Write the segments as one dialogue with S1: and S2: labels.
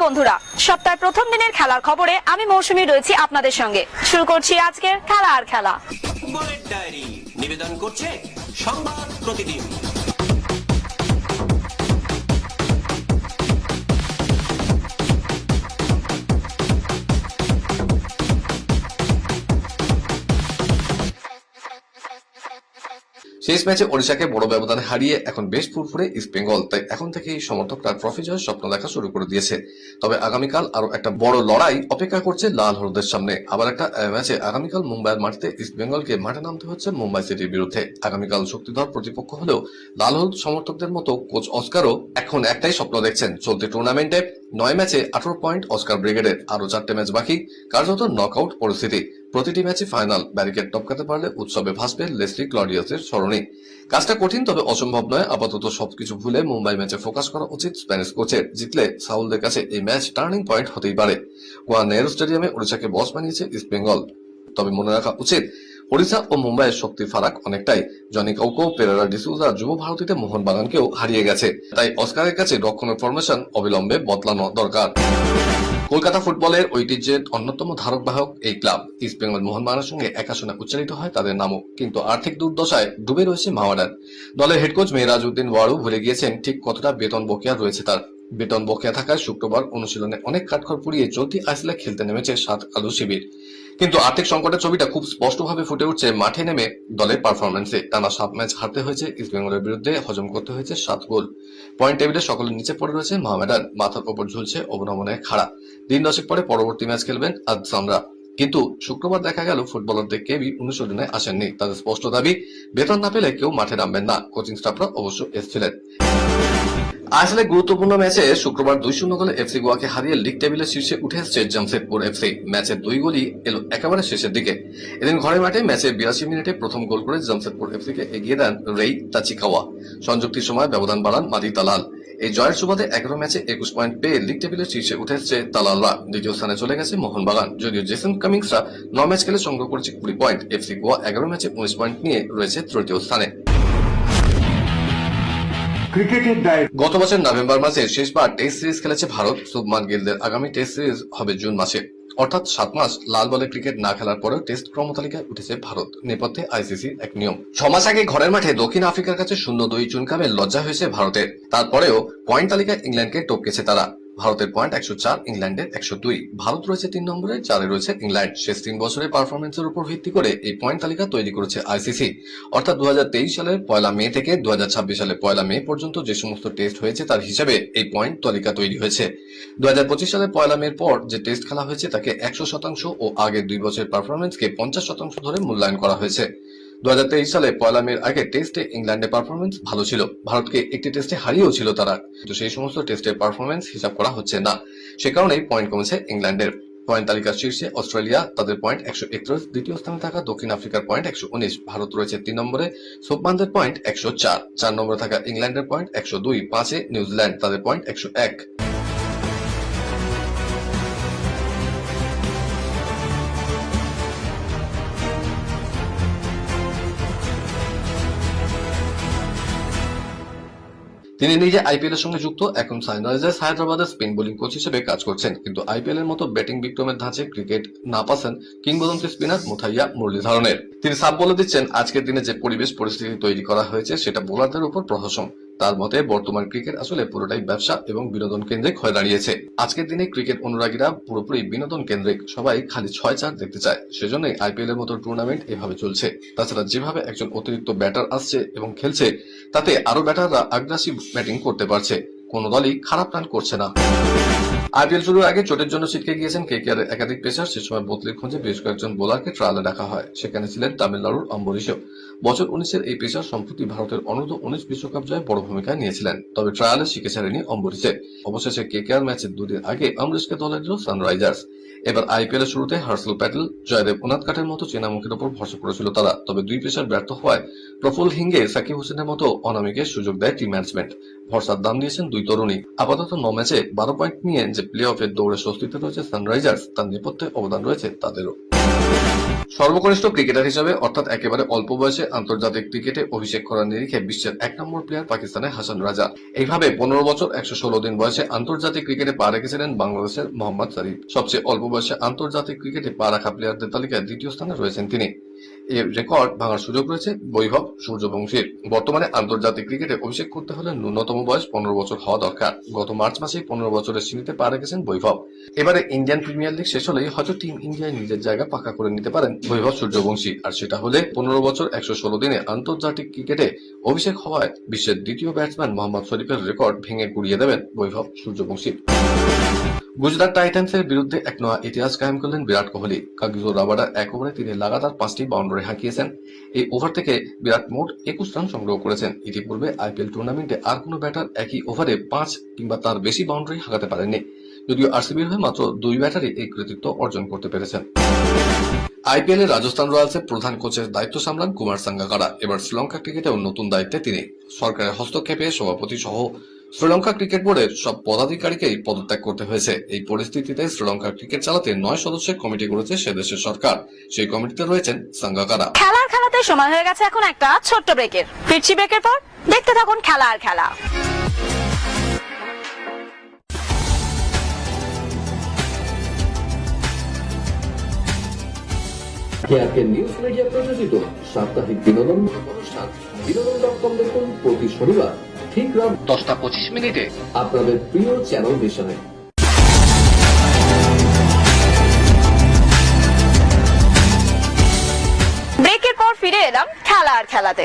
S1: বন্ধুরা, সপ্তাহের প্রথম দিনের খেলার খবরে আমি মৌসুমী রয়েছি আপনাদের সঙ্গে। শুরু করছি আজকের খেলা আর খেলা।
S2: ফুটবলের ডায়েরি নিবেদন করছে সংবাদ প্রতিদিন।
S3: শেষ ম্যাচে ওড়িশাকে বড় ব্যবধানে হারিয়ে এখন বেশ ফুরফুরে ইস্ট বেঙ্গল, তাই এখন থেকেই সমর্থকরা ট্রফি জয়ের স্বপ্ন দেখা শুরু করে দিয়েছে। তবে আগামীকাল আরো একটা বড় লড়াই অপেক্ষা করছে লাল হলুদের সামনে। আবার একটা ম্যাচে আগামীকাল মুম্বাইয়ের মাটিতে ইস্ট বেঙ্গলকে মাঠে নামতে হচ্ছে মুম্বাই সিটির বিরুদ্ধে। আগামীকাল শক্তিধর প্রতিপক্ষ হলেও লাল হলুদ সমর্থকদের মতো কোচ অস্কারও এখন একটাই স্বপ্ন দেখছেন, চলতি টুর্নামেন্টে 9 ম্যাচে 18 পয়েন্ট অস্কার ব্রিগেডের, আরো 4টে ম্যাচ বাকি, কার্যত নকআউট পরিস্থিতি। প্রতিটি ম্যাচে ফাইনাল, ব্যারিকেড টপকাতে পারলে উৎসবে ভাসবে লেসলি ক্লডিয়াসের স্মরণে। কাজটা কঠিন, তবে অসম্ভব নয়। আপাতত সবকিছু ভুলে মুম্বাই ম্যাচে ফোকাস করা উচিত স্প্যানিশ কোচের। জিতলে সাউলদের কাছে এই ম্যাচ টার্নিং পয়েন্ট হতেই পারে। গোয়া নেহরু স্টেডিয়ামে ওড়িশাকে বস বানিয়েছে ইস্ট বেঙ্গল। তবে মনে রাখা উচিত, ওড়িশা ও মুম্বাইয়ের শক্তির ফারাক অনেকটাই। জনি কাউকো, পেরেরা ডিসুজা যুব ভারতীতে মোহনবাগানকেও হারিয়ে গেছে, তাই অস্কারের কাছে রক্ষণের ফরমেশন অবিলম্বে বদলানো দরকার। কলকাতা ফুটবলের ঐতিহ্যের অন্যতম ধারক বাহক এই ক্লাব। ইস্ট বেঙ্গল মোহনবাগানের সঙ্গে একা শোনা উচ্চারিত হয় তাদের নামও, কিন্তু আর্থিক দুর্দশায় ডুবে রয়েছে মাওয়াডার। দলের হেড কোচ মেহরাজ উদ্দিন ওয়ারু ভুলে গিয়েছেন ঠিক কতটা বেতন বকেয়া রয়েছে তার। বেতন বকেয়া থাকায় শুক্রবার অনুশীলনে অনেক কাঠখড় পুড়িয়ে চলতি আইসিএলে খেলতে নেমেছে 7 আলু শিবির। কিন্তু আর্থিক সংকটের ছবিটা খুব স্পষ্টভাবে ফুটে উঠছে মাঠে নেমে দলের পারফরমেন্সে। টানা 7 ম্যাচ হারতে হয়েছে ইস্ট বেঙ্গলের বিরুদ্ধে, হজম করতে হয়েছে 7 গোল। পয়েন্ট টেবিলে সকলের নিচে পড়ে রয়েছে মোহামেডান, মাথার ওপর ঝুলছে অবনমনের খাড়া। দিন 10 পরে পরবর্তী ম্যাচ খেলবেন আজসামরা। কিন্তু শুক্রবার দেখা গেল ফুটবলারদের কেউই অনুশীলনে আসেননি। তাদের স্পষ্ট দাবি, বেতন না পেলে কেউ মাঠে নামবেন না। কোচিং স্টাফরা অবশ্য এসেছিলেন। আইএসএল গুরুত্বপূর্ণ ম্যাচে শুক্রবার 2-0 গোলে এফসি গোয়াকে হারিয়ে লিগ টেবিলের শীর্ষে উঠে এসেছে জামশেদপুর এফসি। ম্যাচের 2 গোলই এলো একেবারে শেষের দিকে। এদিন ঘরের মাঠে ম্যাচে 82 মিনিটে প্রথম গোল করে জামশেদপুর এফসিকে এগিয়ে দেন রেই তাচিকাওয়া। সংযুক্তির সময় ব্যবধান বাড়ান মাদি তালাল। এই জয়ের সুবাদে 11 ম্যাচে 21 পয়েন্ট পেয়ে লিগ টেবিলের শীর্ষে উঠে এসেছে তালালরা। দ্বিতীয় স্থানে চলে গেছে মোহনবাগান। যদিও জেসন কামিংসরা 9 ম্যাচ খেলে সংগ্রহ করেছে 20 পয়েন্ট। এফসি গোয়া 11 ম্যাচে 19 পয়েন্ট নিয়ে রয়েছে তৃতীয় স্থানে। গত বছর নভেম্বর মাসে শেষবার টেস্ট সিরিজ খেলেছে ভারত। শুভমান গিলদের আগামী টেস্ট সিরিজ হবে জুন মাসে, অর্থাৎ 7 মাস লাল বলে ক্রিকেট না খেলার পরেও টেস্ট ক্রমতালিকায় উঠেছে ভারত। নেপথ্যে আইসিসির এক নিয়ম। 6 মাস আগে ঘরের মাঠে দক্ষিণ আফ্রিকার কাছে 0-2 চুনকামে লজ্জা হয়েছে ভারতের। তারপরেও পয়েন্ট তালিকায় ইংল্যান্ডকে টপকেছে তারা। ভারতের পয়েন্ট 104, ইংল্যান্ডের 102। ভারত রয়েছে 3 নম্বরে, 4-এ রয়েছে ইংল্যান্ড। শেষ 3 বছরের পারফরমেন্সের উপর ভিত্তি করে এই পয়েন্ট তালিকা তৈরি করেছে আইসিসি। অর্থাৎ 2023 সালের 1 মে থেকে 2026 সালের 1 মে পর্যন্ত যে সমস্ত টেস্ট হয়েছে তার হিসাবে এই পয়েন্ট তালিকা তৈরি হয়েছে। 2025 সালের 1 মের পর যে টেস্ট খেলা হয়েছে তাকে 100% ও আগের 2 বছরের পারফরমেন্সকে 50% ধরে মূল্যায়ন করা হয়েছে। 2023 সালে 1 মের আগে টেস্টে ইংল্যান্ডের পারফরমেন্স ভালো ছিল। ভারতকে একটি টেস্টে হারিয়েও ছিল তারা, কিন্তু সেই সমস্ত টেস্টের পারফরমেন্স হিসাব করা হচ্ছে না। সে কারণেই পয়েন্ট কমেছে ইংল্যান্ডের। পয়েন্ট তালিকার শীর্ষে অস্ট্রেলিয়া, তাদের পয়েন্ট 131। দ্বিতীয় স্থানে থাকা দক্ষিণ আফ্রিকার পয়েন্ট 119। ভারত রয়েছে 3 নম্বরে, শুভমানদের পয়েন্ট 104। 4 নম্বরে থাকা ইংল্যান্ডের পয়েন্ট 102। 5-এ নিউজিল্যান্ড, তাদের পয়েন্ট 101। তিনি নিজে আইপিএল এর সঙ্গে যুক্ত। এখন সানরাইজার্স হায়দ্রাবাদের স্পিন বোলিং কোচ হিসেবে কাজ করছেন, কিন্তু আইপিএল এর মতো ব্যাটিং বিক্রমের ধাঁচে ক্রিকেট না পাচ্ছেন কিংবদন্তি স্পিনার মুথাইয়া মুরলীধরনের। তিনি সাফ বলে দিচ্ছেন, আজকের দিনে যে পরিবেশ পরিস্থিতি তৈরি করা হয়েছে সেটা বোলারদের উপর প্রহসন। তার মতে বর্তমান ক্রিকেট আসলে পুরোটাই ব্যবসা এবং বিনোদন কেন্দ্রিক হয়ে দাঁড়িয়েছে। আজকের দিনে ক্রিকেট অনুরাগীরা পুরোপুরি বিনোদন কেন্দ্রিক, সবাই খালি 6-4 দেখতে চায়। সেজন্যই আইপিএল এর মতো টুর্নামেন্ট এভাবে চলছে। তাছাড়া যেভাবে একজন অতিরিক্ত ব্যাটার আসছে এবং খেলছে, তাতে আরো ব্যাটাররা আগ্রাসিভ ব্যাটিং করতে পারছে। কোন দলই খারাপ রান করছে না। আইপিএল শুরুর আগে চোটের জন্য ছিটকে গিয়েছেন কেকেআর একাধিক পেসার। সে সময় বদলির খোঁজে বেশ কয়েকজন বোলারকে ট্রায়ালে ডাকা হয়। সেখানে ছিলেন তামিলনাড়ুর অম্বরীশও। বছর 19-এর এই পেসার সম্প্রতি ভারতের অনূর্ধ্ব 19 বিশ্বকাপ জয়ে বড় ভূমিকা নিয়েছিলেন, তবে ট্রায়ালে শিখে ছাড়েনি অম্বরীশে। অবশেষে কেকেআর ম্যাচের 2 দিন আগে অম্বরীশকে দলে দিল সানরাইজার্স। এবার আইপিএল এর শুরুতে হার্ষেল প্যাটেল, জয়দেব উনাদকাটের মতো চেনা মুখের উপর ভরসা করেছিল তারা। তবে দুই পেসার ব্যর্থ হওয়ায় প্রফুল্ল হিঙ্গে, সাকিব হোসেনের মতো অনামিকে সুযোগ দেয় টিম ম্যানেজমেন্ট। ভরসার দাম দিয়েছেন দুই তরুণী। আপাতত 9 ম্যাচে 12 পয়েন্ট নিয়ে যে প্লে অফের দৌড়ে স্বস্তিতে রয়েছে সানরাইজার্স, তার নেপথ্যে অবদান রয়েছে তাদেরও। সর্বকনিষ্ঠ ক্রিকেটার হিসেবে অর্থাৎ একেবারে অল্প বয়সে আন্তর্জাতিক ক্রিকেটে অভিষেক করার নিরিখে বিশ্বের 1 নম্বর প্লেয়ার পাকিস্তানের হাসান রাজা। এইভাবে 15 বছর 116 দিন বয়সে আন্তর্জাতিক ক্রিকেটে পা রেখেছিলেন বাংলাদেশের মোহাম্মদ সারিফ। সবচেয়ে অল্প বয়সে আন্তর্জাতিক ক্রিকেটে পা রাখা প্লেয়ারদের তালিকায় দ্বিতীয় স্থানে রয়েছেন তিনি। এর রেকর্ড ভাঙার সুযোগ রয়েছে বৈভব সূর্যবংশীর। বর্তমানে আন্তর্জাতিক ক্রিকেটে অভিষেক করতে হলে ন্যূনতম বয়স 15 বছর হওয়া দরকার। গত মার্চ মাসেই 15 বছরের সীমিতে পা রেখেছেন বৈভব। এবারে ইন্ডিয়ান প্রিমিয়ার লিগ শেষ হলেই হয়তো টিম ইন্ডিয়ায় নিজের জায়গা পাকা করে নিতে পারেন বৈভব সূর্যবংশী। আর সেটা হলে 15 বছর 116 দিনে আন্তর্জাতিক ক্রিকেটে অভিষেক হওয়ায় বিশ্বের দ্বিতীয় ব্যাটসম্যান মোহাম্মদ শরীফের রেকর্ড ভেঙে গুড়িয়ে দেবেন বৈভব সূর্যবংশী। গুজরাট টাইটান্সের বিরুদ্ধে এক নয়া ইতিহাস কায়েম করলেন বিরাট কোহলি। কাগিজো রাবাডার 1 ওভারে তিনি লাগাতার 5টি বাউন্ডারি হাঁকিয়েছেন। এই ওভার থেকে বিরাট মোট 21 রান সংগ্রহ করেছেন। ইতিপূর্বে আইপিএল টুর্নামেন্টে আর কোনো ব্যাটার একই ওভারে 5 কিংবা তার বেশি বাউন্ডারি হাঁকাতে পারেননি। যদিও আরসিবির হয়ে মাত্র 2 ব্যাটারই এই কৃতিত্ব অর্জন করতে পেরেছেন। আইপিএল এ রাজস্থান রয়্যালসের প্রধান কোচের দায়িত্ব সামলান কুমার সাঙ্গাকারা। এবার শ্রীলঙ্কা ক্রিকেটেও নতুন দায়িত্বে তিনি। সরকারের হস্তক্ষেপে সভাপতি সহ শ্রীলঙ্কা ক্রিকেট বোর্ডের সব পদাধিকারীকেই পদত্যাগ করতে হয়েছে। এই পরিস্থিতিতে শ্রীলঙ্কার ক্রিকেট চালাতে 9 সদস্যের কমিটি করেছে সে দেশের সরকার। সেই কমিটিতে রয়েছেন সাঙ্গাকারা।
S1: খেলার খেলাতে সময় হয়ে গেছে এখন একটা ছোট্ট ব্রেকের। ফিরছি ব্রেকের পর, দেখতে থাকুন খেলা আর খেলা।
S4: কেআরকে নিউজ মিডিয়া প্রযোজিত সাপ্তাহিক বিনোদন অনুষ্ঠান বিনোদন.com দেখুন প্রতি শনিবার ঠিক রাত
S3: 10:25
S4: আপনাদের প্রিয় চ্যানেল ভিশনে।
S1: ব্রেকের পর ফিরে এলাম খেলা আর খেলাতে।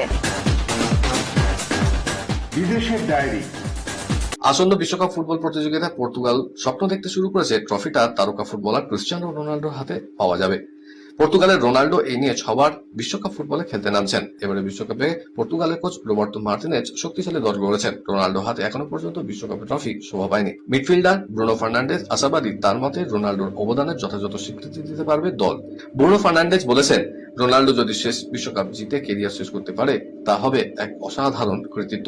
S5: বিদেশের ডায়েরি।
S3: আসন্ন বিশ্বকাপ ফুটবল প্রতিযোগিতায় পর্তুগাল স্বপ্ন দেখতে শুরু করেছে ট্রফিটা তারকা ফুটবলার ক্রিস্টিয়ানো রোনাল্ডোর হাতে পাওয়া যাবে। পর্তুগালের রোনাল্ডো এই নিয়ে 6 বার বিশ্বকাপ ফুটবলে খেলতে নামছেন। এবারে বিশ্বকাপে পর্তুগালের কোচ রোবার্তো মার্টিনেজ শক্তিশালী দল গড়েছেন। রোনাল্ডো হাতে এখনো পর্যন্ত বিশ্বকাপের ট্রফি শোভা পায়নি। মিডফিল্ডার ব্রুনো ফার্নান্ডেজ আশাবাদী, তার মতে রোনাল্ডোর অবদানের যথাযথ স্বীকৃতি দিতে পারবে দল। ব্রুনো ফার্নান্ডেজ বলেছেন, রোনাল্ডো যদি শেষ বিশ্বকাপ জিতে কেরিয়ার শেষ করতে পারে তা হবে এক অসাধারণ কৃতিত্ব।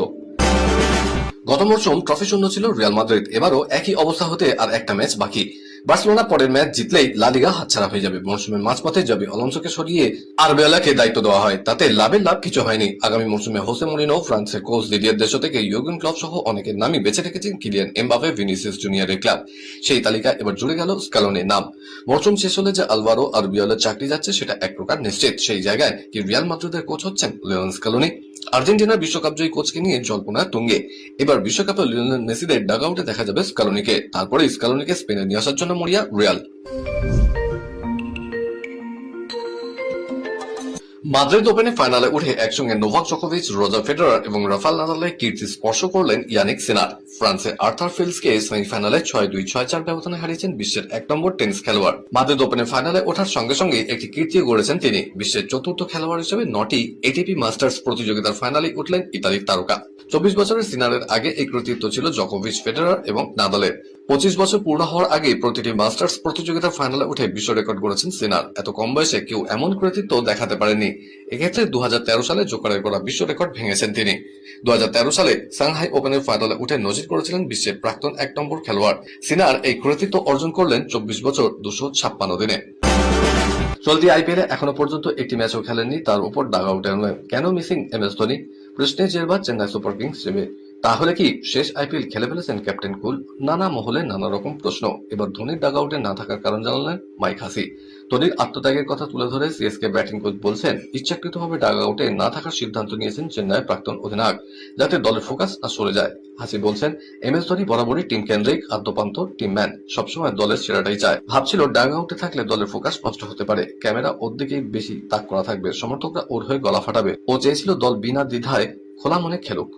S3: গত মরশুম ট্রফি শূন্য ছিল রিয়াল মাদ্রিদ। এবারও একই অবস্থা হতে আর একটা ম্যাচ বাকি। বার্সেলোনা পরের ম্যাচ জিতলেই লা লিগা হাতছাড়া হয়ে যাবে। মরশুমের মাঝপথে জাবি আলোনসোকে সরিয়ে আরবেলাকে দায়িত্ব দেওয়া হয়, তাতে লাভের লাভ কিছু হয়নি। আগামী মরশুমে হোসে মরিনো, ফ্রান্সের কোচ দিদিয়ের দেশো থেকে ইউর্গেন ক্লপ সহ অনেকের নামই বেছে রেখেছেন কিলিয়ান এমবাপে, ভিনিসিয়াস জুনিয়রের ক্লাব। সেই তালিকা এবার জুড়ে গেল স্ক্যালোনির নাম। মরশুম শেষ হলে যে আলভারো আরবিওলের চাকরি যাচ্ছে সেটা এক প্রকার নিশ্চিত। সেই জায়গায় কি রিয়াল মাদ্রিদের কোচ হচ্ছেন লিওনেল স্ক্যালোনি? আর্জেন্টিনার বিশ্বকাপ জয়ী কোচকে নিয়ে জল্পনা তুঙ্গে। এবার বিশ্বকাপে লিওনেল মেসিদের ডাগআউটে দেখা যাবে স্ক্যালোনিকে। তারপরে স্ক্যালোনিকে স্পেনে নিয়ে আসার জন্য মরিয়া রিয়াল। মাদ্রিদ ওপেনে ফাইনালে উঠে একসঙ্গে নোভাক জোকোভিচ, রজার ফেডারার এবং রাফাল নাদালের কীর্তি স্পর্শ করলেন ইয়ানিক সিনার। ফ্রান্সের আর্থার ফিল্ডসকে সেমিফাইনালে 6-2, 6-4 ব্যবধানে হারিয়েছেন বিশ্বের 1 নম্বর টেনিস খেলোয়াড়। মাদ্রিদ ওপেনে ফাইনালে ওঠার সঙ্গে সঙ্গে একটি কীর্তিও গড়েছেন তিনি। বিশ্বের 4র্থ খেলোয়াড় হিসেবে 9টি এটিপি মাস্টার্স প্রতিযোগিতার ফাইনালে উঠলেন ইতালির তারকা। 24 বছরের সিনারের আগে এই কৃতিত্ব ছিল জোকোভিচ, ফেডারার এবং নাদালের। 25 বছর পূর্ণ হওয়ার আগে প্রতিটি মাস্টার্স প্রতিযোগিতার ফাইনালে উঠে বিশ্ব রেকর্ড গড়েছেন সিনার। এত কম বয়সে কেউ এমন কৃতিত্ব দেখাতে পারেননি। এক্ষেত্রে 2013 সালে জোকারের করা বিশ্ব রেকর্ড ভেঙেছেন তিনি। 2013 সালে সাংহাই ওপেনের ফাইনালে উঠে নজির করেছিলেন বিশ্বের প্রাক্তন 1 নম্বর খেলোয়াড়। সিনার এই কৃতিত্ব অর্জন করলেন 24 বছর 256 দিনে। চলতি আইপিএলে এখনো পর্যন্ত একটি ম্যাচও খেলেননি, তার উপর ডাগআউটে নয়। কেন মিসিং এমএস ধোনি? প্রশ্নে জেরবার চেন্নাই সুপার কিংস হিসেবে। তাহলে কি শেষ আইপিএল খেলে ফেলেছেন ক্যাপ্টেন কুল? নানা মহলে নানা রকম প্রশ্ন। এবার ধোনির ডাগআউটে না থাকার কারণ জানালেন মাইক হাসি। ধোনির আত্মত্যাগের কথা তুলে ধরে সিএসকে ব্যাটিং কোচ বলছেন, ইচ্ছাকৃতভাবে ডাগআউটে না থাকার সিদ্ধান্ত নিয়েছেন চেন্নাইয়ের প্রাক্তন অধিনায়ক, যাতে দলের ফোকাস না সরে যায়। হাসি বলছেন, এমএস ধোনি বরাবরই টিম কেন্দ্রিক, আদ্যপান্ত টিম ম্যান, সবসময় দলের সেরাটাই চায়। ভাবছিল ডাগআউটে থাকলে দলের ফোকাস নষ্ট হতে পারে, ক্যামেরা ওর দিকেই বেশি তাক করা থাকবে, সমর্থকরা ওর হয়ে গলা ফাটাবে। ও চেয়েছিল দল বিনা দ্বিধায় খোলা মনে খেলুক।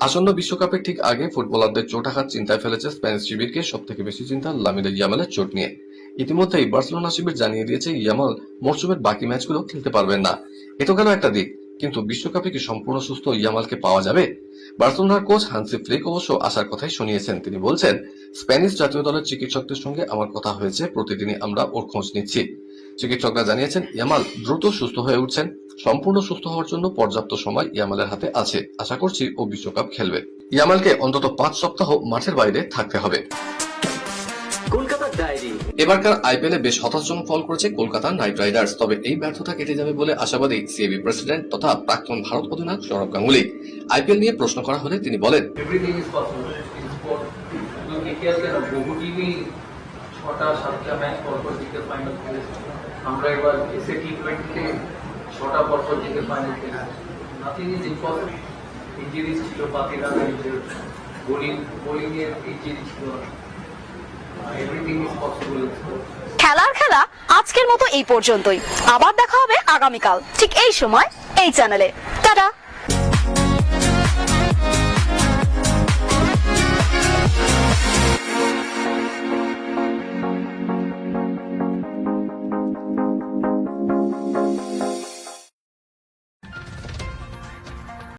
S3: আসন্ন বিশ্বকাপের ঠিক আগে ফুটবলারদের চোট আঘাত চিন্তায় ফেলেছে স্প্যানিশ শিবিরকে। সবথেকে বেশি চিন্তা লামিনে ইয়ামালের চোট নিয়ে। ইতিমধ্যেই বার্সেলোনা শিবির জানিয়ে দিয়েছে ইয়ামাল মরশুমের বাকি ম্যাচগুলো খেলতে পারবেন না। এ তো গেল একটা দিক। কিন্তু বিশ্বকাপে কি সম্পূর্ণ সুস্থ ইয়ামালকে পাওয়া যাবে? বার্সেলোনার কোচ হান্সি ফ্লিক অবশ্য আশার কথাই শুনিয়েছেন। তিনি বলছেন, স্প্যানিশ জাতীয় দলের চিকিৎসকদের সঙ্গে আমার কথা হয়েছে, প্রতিদিনই আমরা ওর খোঁজ নিচ্ছি। চিকিৎসকরা জানিয়েছেন ইয়ামাল দ্রুত সুস্থ হয়ে উঠছেন। সম্পূর্ণ সুস্থ হওয়ার জন্য পর্যাপ্ত সময় ইয়ামালের হাতে আছে। আশা করছি ও বিশ্বকাপ খেলবে। ইয়ামালকে অন্তত 5 সপ্তাহ মাঠের বাইরে থাকতে হবে।
S2: কলকাতার ডায়েরি।
S3: এবারকার আইপিএলে বেশ হতাশাজনক ফল করেছে কলকাতা নাইট রাইডার্স। তবে এই ব্যর্থতা কেটে যাবে বলে আশাবাদী সিএবি প্রেসিডেন্ট তথা প্রাক্তন ভারত অধিনায়ক সৌরভ গাঙ্গুলি। আইপিএল নিয়ে প্রশ্ন করা হলে তিনি বলেন,
S5: everything is possible in sport. কিন্তু ইতিহাসে বহু টিমই 6টা-7টা ম্যাচ পরপর জিতে ফাইনাল খেলেছে। আমরা এবার এসএ টি20তে 6টা পরপর জিতে ফাইনাল খেলেছি। Nothing is impossible. ইঞ্জুরিজ ছিল, পাতিরা বোলিং এর ইঞ্জুরি ছিল। Everything is possible in sport.
S1: খেলার খেলা আজকের মতো এই পর্যন্তই। আবার দেখা হবে আগামীকাল ঠিক এই সময় এই চ্যানেলে। টাটা।